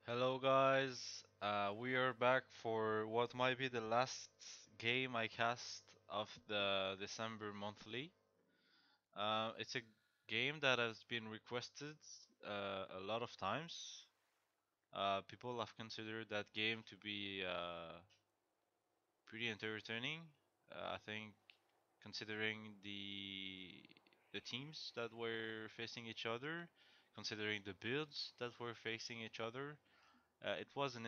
Hello guys, we are back for what might be the last game I cast of the December monthly. It's a game that has been requested a lot of times. People have considered that game to be pretty entertaining. I think considering the teams that were facing each other, considering the builds that were facing each other. It was an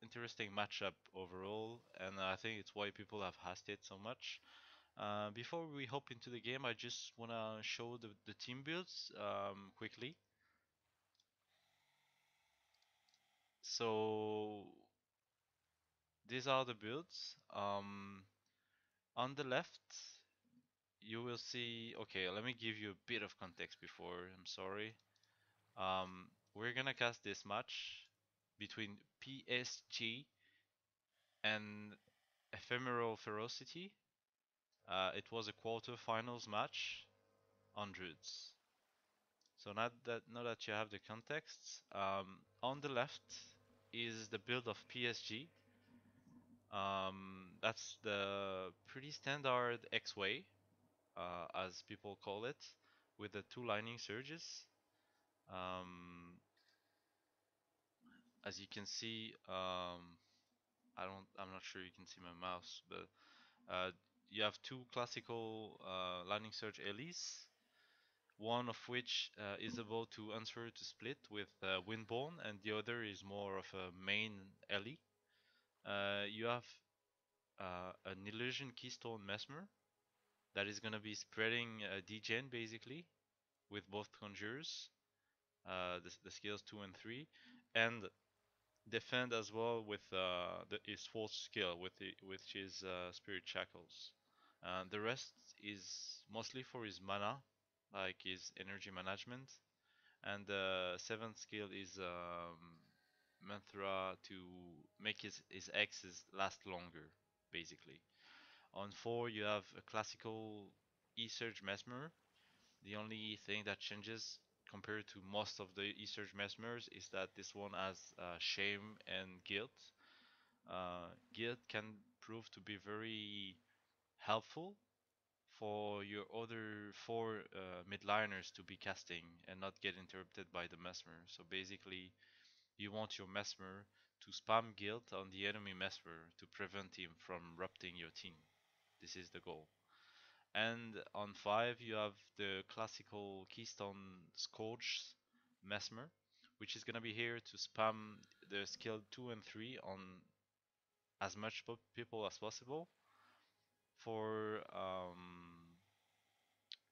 interesting matchup overall, and I think it's why people have asked it so much. Before we hop into the game, I just wanna show the team builds quickly. So these are the builds. On the left, you will see. Okay, let me give you a bit of context before. I'm sorry. We're gonna cast this match between PSG and Ephemeral Ferocity. It was a quarterfinals match on Druids. So now that you have the context, on the left is the build of PSG. That's the pretty standard hexway, as people call it, with the two lightning surges. Um, as you can see, I'm not sure you can see my mouse, but uh, you have two classical lightning surge Elise, one of which is able to answer to split with Windborne, and the other is more of a main Ellie. You have an Illusion Keystone Mesmer that is going to be spreading degen basically with both Conjurers, the skills 2 and 3, and defend as well with his fourth skill, which is Spirit Shackles. The rest is mostly for his mana, like his energy management, and the seventh skill is Mantra to make his X's last longer, basically. On 4 you have a classical E-Surge Mesmer. The only thing that changes compared to most of the E-Surge Mesmers is that this one has Shame and Guilt. Guilt can prove to be very helpful for your other four midliners to be casting and not get interrupted by the Mesmer. So basically, you want your Mesmer to spam guilt on the enemy Mesmer to prevent him from rupting your team. This is the goal. And on 5, you have the classical Keystone Scourge Mesmer, which is gonna be here to spam the skill 2 and 3 on as much people as possible for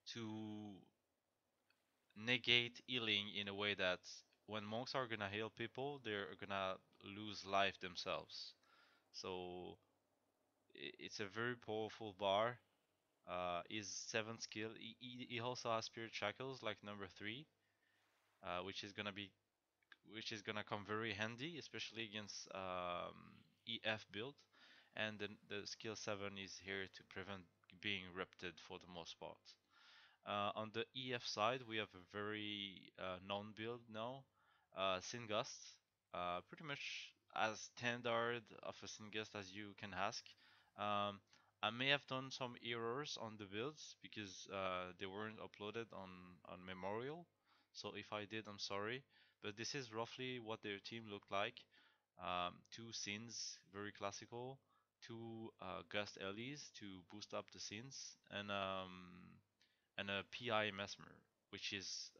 to negate healing in a way that when monks are gonna heal people, they're gonna lose life themselves. So it's a very powerful bar. His seventh skill, he also has spirit shackles like number 3, which is gonna come very handy, especially against EF build. And then the skill 7 is here to prevent being rupted for the most part. On the EF side, we have a very known build now, Singust. Pretty much as standard of a Singust as you can ask. Um, I may have done some errors on the builds because they weren't uploaded on Memorial. So if I did, I'm sorry. But this is roughly what their team looked like. Two Sins, very classical. Two Gust Ellies to boost up the Sins. And a PI Mesmer, which is,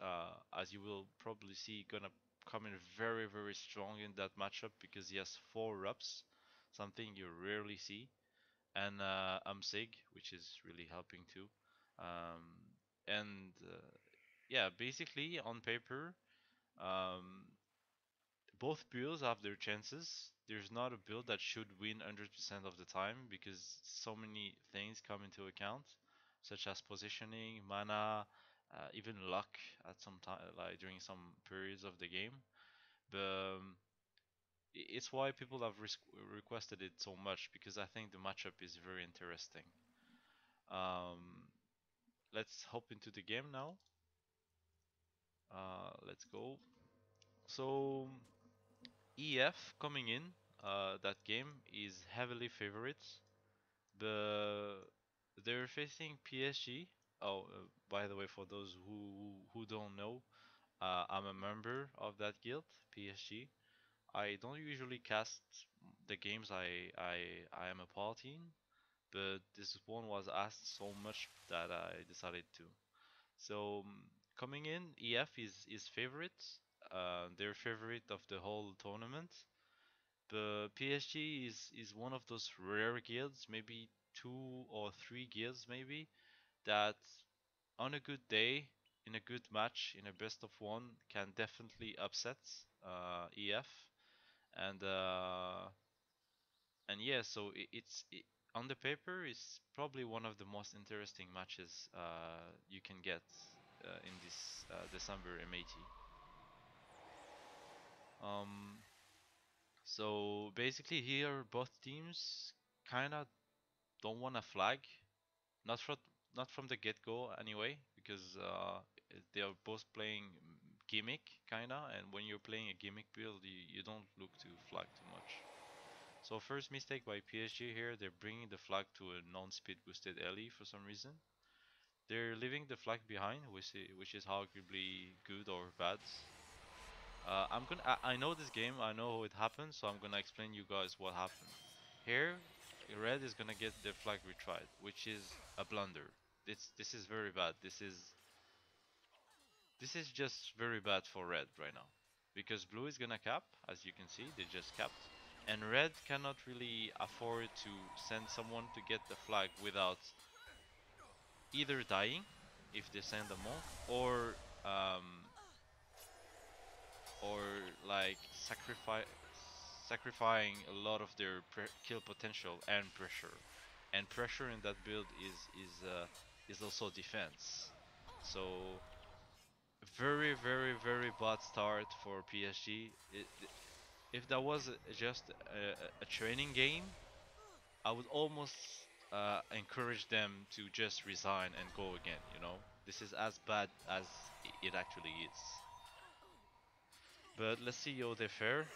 as you will probably see, gonna come in very, very strong in that matchup because he has 4 Rups, something you rarely see, and Sig, which is really helping too. Um, and yeah, basically on paper, um, both builds have their chances. There's not a build that should win 100% of the time because so many things come into account, such as positioning, mana, even luck at some time, like during some periods of the game. But it's why people have requested it so much because I think the matchup is very interesting. Um, let's hop into the game now. Let's go. So EF coming in that game is heavily favorites. The they're facing PSG. Oh, by the way, for those who don't know, I'm a member of that guild, PSG. I don't usually cast the games I am a part in, but this one was asked so much that I decided to. So coming in, EF is favorite. They're favorite of the whole tournament. The PSG is one of those rare guilds, maybe two or three guilds maybe, that on a good day, in a good match, in a best of one, can definitely upset EF. And yeah, so on the paper, it's probably one of the most interesting matches you can get in this December mAT. Um, so basically here both teams kind of don't want a flag, not from the get-go anyway, because they are both playing gimmick kinda, and when you're playing a gimmick build, you don't look to flag too much. So first mistake by PSG here, they're bringing the flag to a non-speed boosted alley for some reason. They're leaving the flag behind, which is arguably good or bad. I know this game, I know how it happened, so I'm gonna explain you guys what happened. Here, red is gonna get the flag retried, which is a blunder. This is very bad. This is just very bad for red right now, because blue is gonna cap, as you can see, they just capped, and red cannot really afford to send someone to get the flag without either dying if they send a monk, um, or like sacrificing a lot of their kill potential and pressure. And pressure in that build is also defense. So very very bad start for PSG. If that was just a training game, I would almost encourage them to just resign and go again. You know, this is as bad as it actually is. But let's see how they fare.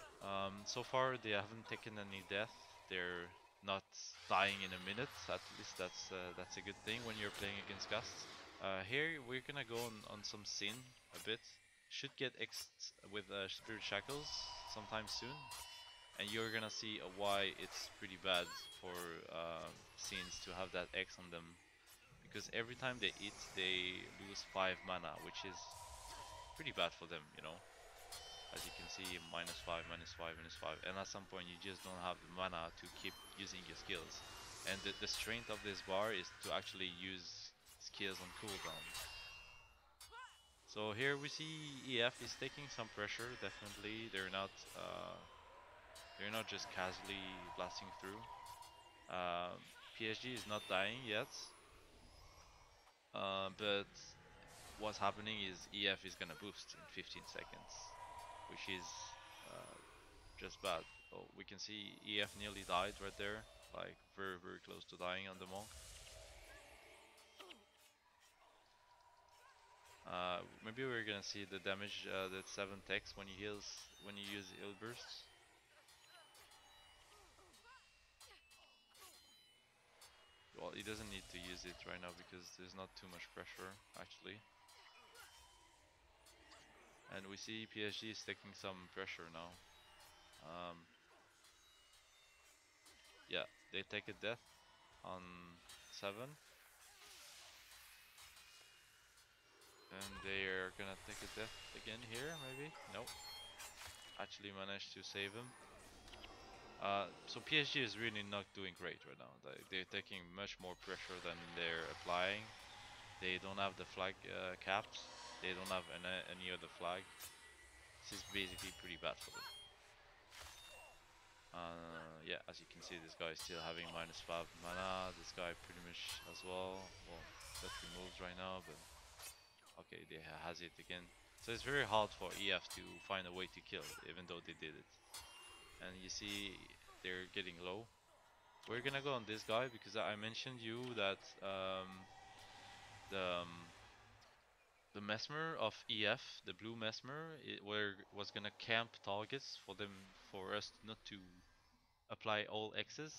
So far they haven't taken any death. They're not dying in a minute. At least that's a good thing when you're playing against Gust. Here we're gonna go on some Sin a bit. Should get X with Spirit Shackles sometime soon, and you're gonna see why it's pretty bad for Sins to have that X on them, because every time they eat they lose 5 mana, which is pretty bad for them, you know. As you can see, -5, -5, -5, and at some point you just don't have the mana to keep using your skills. And the strength of this bar is to actually use skills on cooldown. So here we see EF is taking some pressure, definitely. They're not just casually blasting through. PSG is not dying yet, but what's happening is EF is gonna boost in 15 seconds, which is uh, just bad. Oh, we can see EF nearly died right there, like very close to dying on the monk. Maybe we're gonna see the damage that 7 takes when he heals when you use heal bursts. Well, he doesn't need to use it right now because there's not too much pressure actually. And we see PSG is taking some pressure now. Um, yeah, they take a death on 7. And they're gonna take a death again here, maybe? Nope. Actually managed to save him. So PSG is really not doing great right now. They're taking much more pressure than they're applying. They don't have the flag caps. They don't have any other flag. This is basically pretty bad for them. Yeah, as you can see, this guy is still having -5 mana. This guy pretty much as well. Well, got removed right now, but okay, they has it again. So it's very hard for EF to find a way to kill, even though they did it. And you see, they're getting low. We're gonna go on this guy because I mentioned you that the The Mesmer of EF, the blue Mesmer, it was gonna camp targets for them for us not to apply all X's,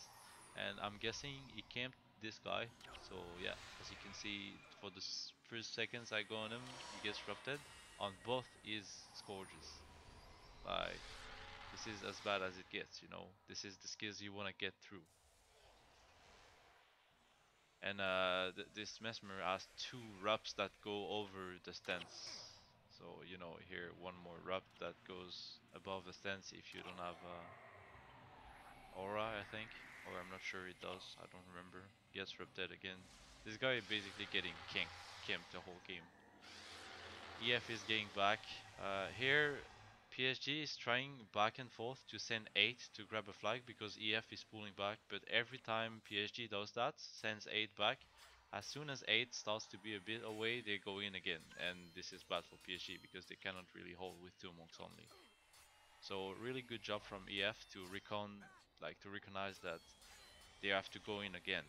and I'm guessing he camped this guy. So yeah, as you can see, for the first seconds I go on him, he gets disrupted on both his scourges. Like this is as bad as it gets, you know. This is the skills you wanna get through. And this Mesmer has two rubs that go over the stance. So you know here one more rub that goes above the stance if you don't have aura, I think, or I'm not sure it does. I don't remember. Gets ripped dead again. This guy basically getting camped the whole game. EF is getting back. Here, PSG is trying back and forth to send 8 to grab a flag because EF is pulling back, but every time PSG does that, sends 8 back, as soon as 8 starts to be a bit away, they go in again, and this is bad for PSG because they cannot really hold with 2 monks only. So really good job from EF to recognize that they have to go in again.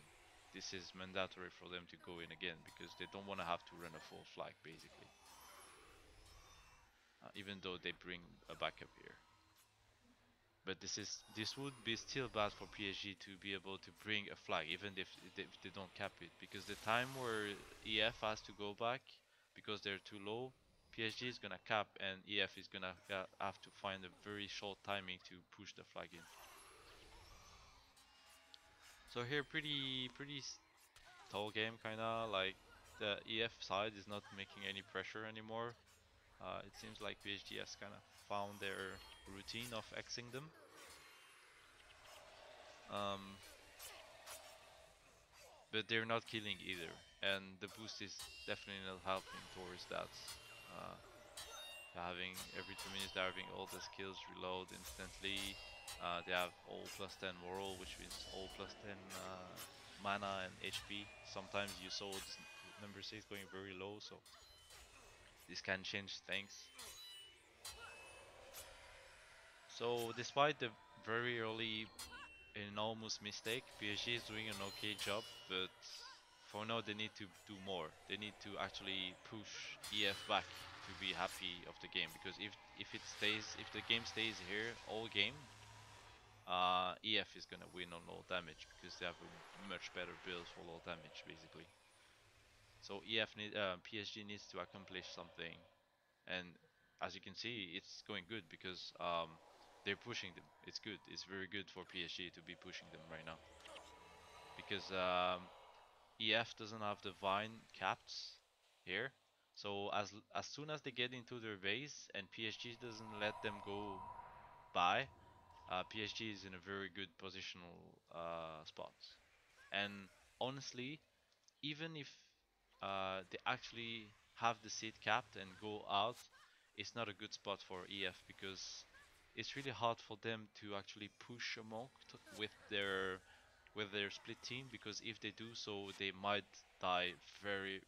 This is mandatory for them to go in again because they don't want to have to run a full flag basically. Even though they bring a backup here. But this would be still bad for PSG to be able to bring a flag even if they don't cap it because the time where EF has to go back because they're too low, PSG is gonna cap and EF is gonna have to find a very short timing to push the flag in. So here pretty tall game kinda like the EF side is not making any pressure anymore. It seems like PSG has kind of found their routine of Xing them. Um, but they're not killing either, and the boost is definitely not helping towards that. Uh, having every 2 minutes they're having all the skills reload instantly. They have all plus 10 moral, which means all plus 10 mana and HP. Sometimes you saw this number 6 going very low, so this can change things. So despite the very early enormous mistake, PSG is doing an okay job, but for now they need to do more. They need to actually push EF back to be happy of the game because if the game stays here all game, EF is gonna win on low damage because they have a much better build for low damage basically. So PSG needs to accomplish something, and as you can see, it's going good because they're pushing them. It's good. It's very good for PSG to be pushing them right now because EF doesn't have the vine caps here. So as soon as they get into their base and PSG doesn't let them go by, PSG is in a very good positional spot. And honestly, even if they actually have the seat capped and go out, it's not a good spot for EF because it's really hard for them to actually push a monk with their split team because if they do so, they might die very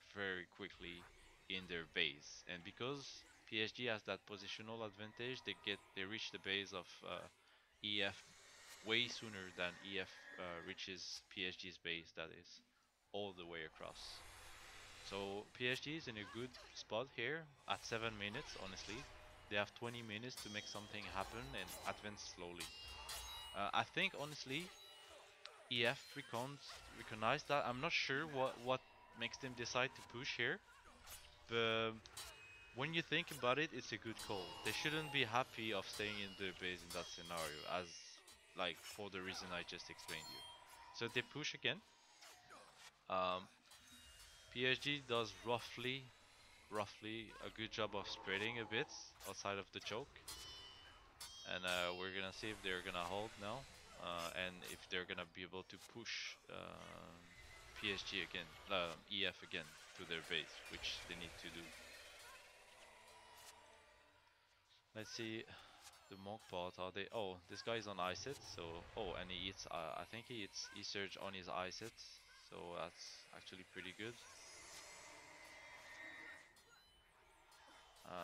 quickly in their base. And because PSG has that positional advantage, they reach the base of EF way sooner than EF reaches PSG's base. That is all the way across. So PSG is in a good spot here at 7 minutes, honestly. They have 20 minutes to make something happen and advance slowly. I think honestly, EF recognize that. I'm not sure what makes them decide to push here, but when you think about it, it's a good call. They shouldn't be happy of staying in their base in that scenario, as like for the reason I just explained you. So they push again. Um, PSG does roughly a good job of spreading a bit outside of the choke, and we're gonna see if they're gonna hold now, and if they're gonna be able to push PSG again, EF again to their base, which they need to do. Let's see the monk part. Are they? Oh, this guy is on ice hit. So and he eats. I think he eats E-Surge on his ice hit. So that's actually pretty good.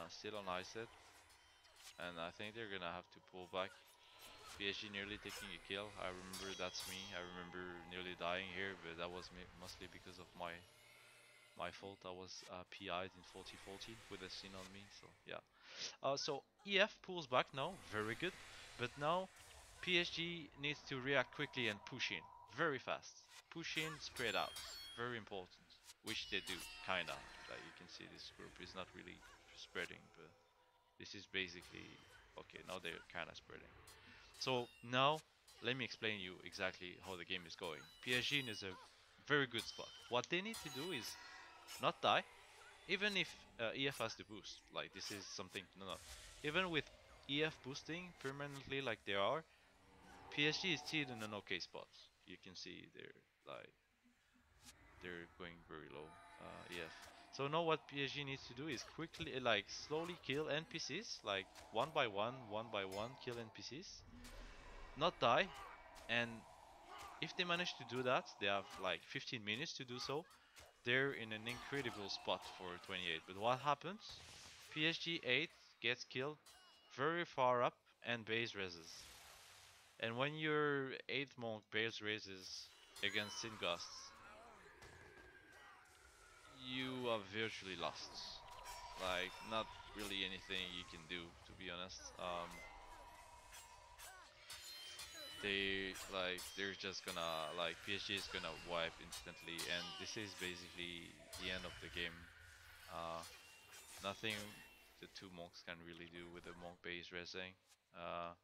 Still on ice hit, and I think they're gonna have to pull back. PSG nearly taking a kill. I remember that's me. I remember nearly dying here, but that was mostly because of My fault. I was PI'd in 40-40 with a sin on me. So yeah. So EF pulls back now, very good. But now PSG needs to react quickly and push in, very fast. Push in, spread out, very important. Which they do, kinda. Like you can see, this group is not really spreading, but this is basically okay. Now they're kinda spreading. So now let me explain you exactly how the game is going. PSG is a very good spot. What they need to do is not die, even if EF has the boost. Like this is something no. Even with EF boosting permanently like they are, PSG is still in an okay spot. You can see they're going very low. EF. So now what PSG needs to do is quickly, like slowly kill NPCs, like one by one, kill NPCs, not die, and if they manage to do that, they have like 15 minutes to do so. They're in an incredible spot for 28. But what happens? PSG 8 gets killed very far up and base raises. And when your 8th monk base raises against singusts, you are virtually lost. Like, not really anything you can do, to be honest. They're just gonna, like, PSG is gonna wipe instantly, and this is basically the end of the game. Uh, Nothing the two monks can really do with the monk base raising. Uh,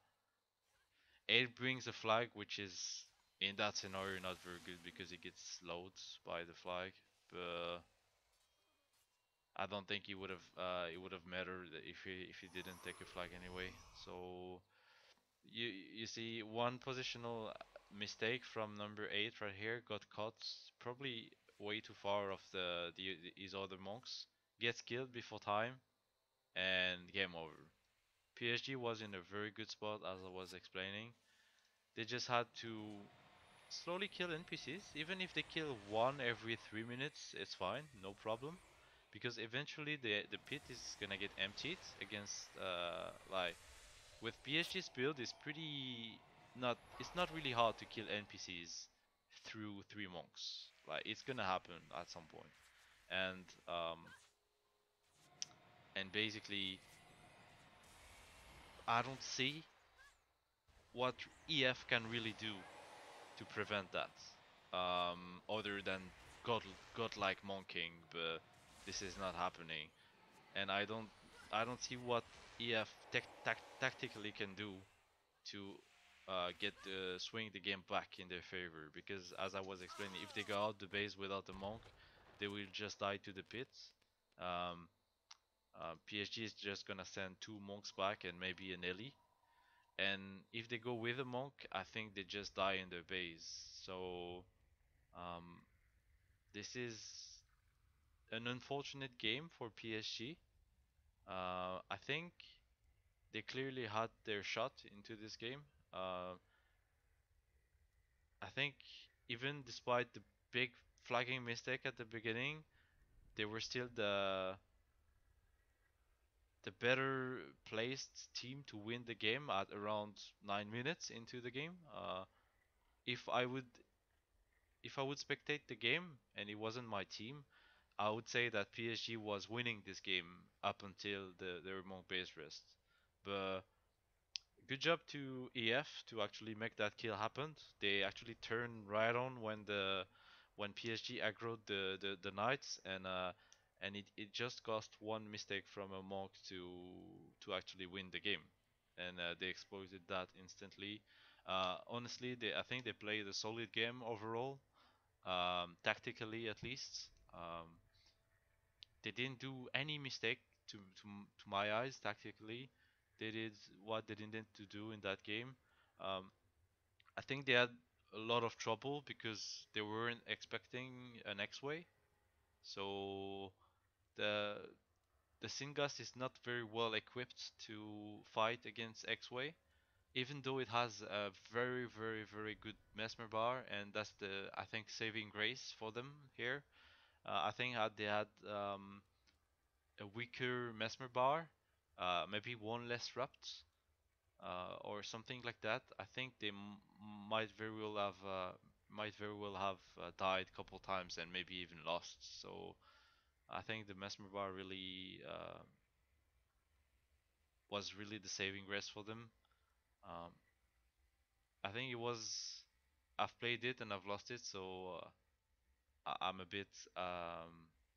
it brings a flag, which is in that scenario not very good because it gets slowed by the flag. But I don't think it would have mattered if he didn't take a flag anyway. So you see one positional mistake from number 8 right here got caught probably way too far off his other monks. Gets killed before time and game over. PSG was in a very good spot as I was explaining. They just had to slowly kill NPCs. Even if they kill one every 3 minutes, it's fine, no problem. Because eventually the pit is gonna get emptied against like with PSG's build is pretty not it's not really hard to kill NPCs through 3 monks. Like it's gonna happen at some point. And basically I don't see what EF can really do to prevent that. Other than god godlike monking, but this is not happening. And I don't see what EF tactically can do to get swing the game back in their favor. Because as I was explaining, if they go out the base without the monk, they will just die to the pits. Um, PSG is just gonna send 2 monks back and maybe an Ellie. And if they go with a monk, I think they just die in their base. So um, this is an unfortunate game for PSG. I think they clearly had their shot into this game. Uh, I think even despite the big flagging mistake at the beginning, they were still the better placed team to win the game at around 9 minutes into the game. If I would if I would spectate the game and it wasn't my team, I would say that PSG was winning this game up until the remote base rest. But good job to EF to actually make that kill happen. They actually turned right on when PSG aggroed the knights and it just cost one mistake from a monk to actually win the game. And they exploited that instantly. Honestly, I think they played a solid game overall, tactically at least. They didn't do any mistake to my eyes tactically. They did what they needed to do in that game. Um, I think they had a lot of trouble because they weren't expecting an X-way. So the the Singust is not very well equipped to fight against X-way, even though it has a very good mesmer bar, and that's the I think saving grace for them here. I think they had a weaker mesmer bar, maybe one less rupt, or something like that. I think they might very well have died a couple times and maybe even lost. So I think the mesmer bar really was really the saving grace for them. Um, I think it was. I've played it and I've lost it, so I'm a bit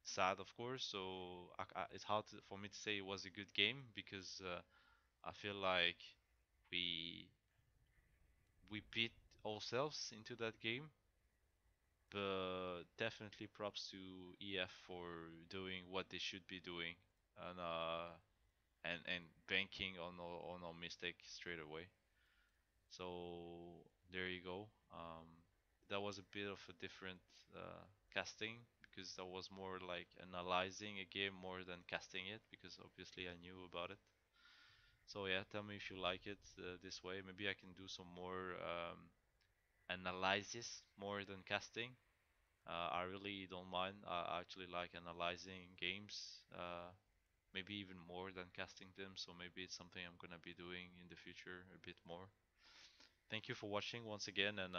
sad, of course. So it's hard for me to say it was a good game because I feel like we we beat ourselves into that game. But definitely props to EF for doing what they should be doing and banking on our mistake straight away. So there you go. That was a bit of a different casting because that was more like analyzing a game more than casting it because obviously I knew about it. So yeah, tell me if you like it this way. Maybe I can do some more analysis more than casting. I really don't mind. I actually like analyzing games, maybe even more than casting them. So maybe it's something I'm gonna be doing in the future a bit more. Thank you for watching once again, and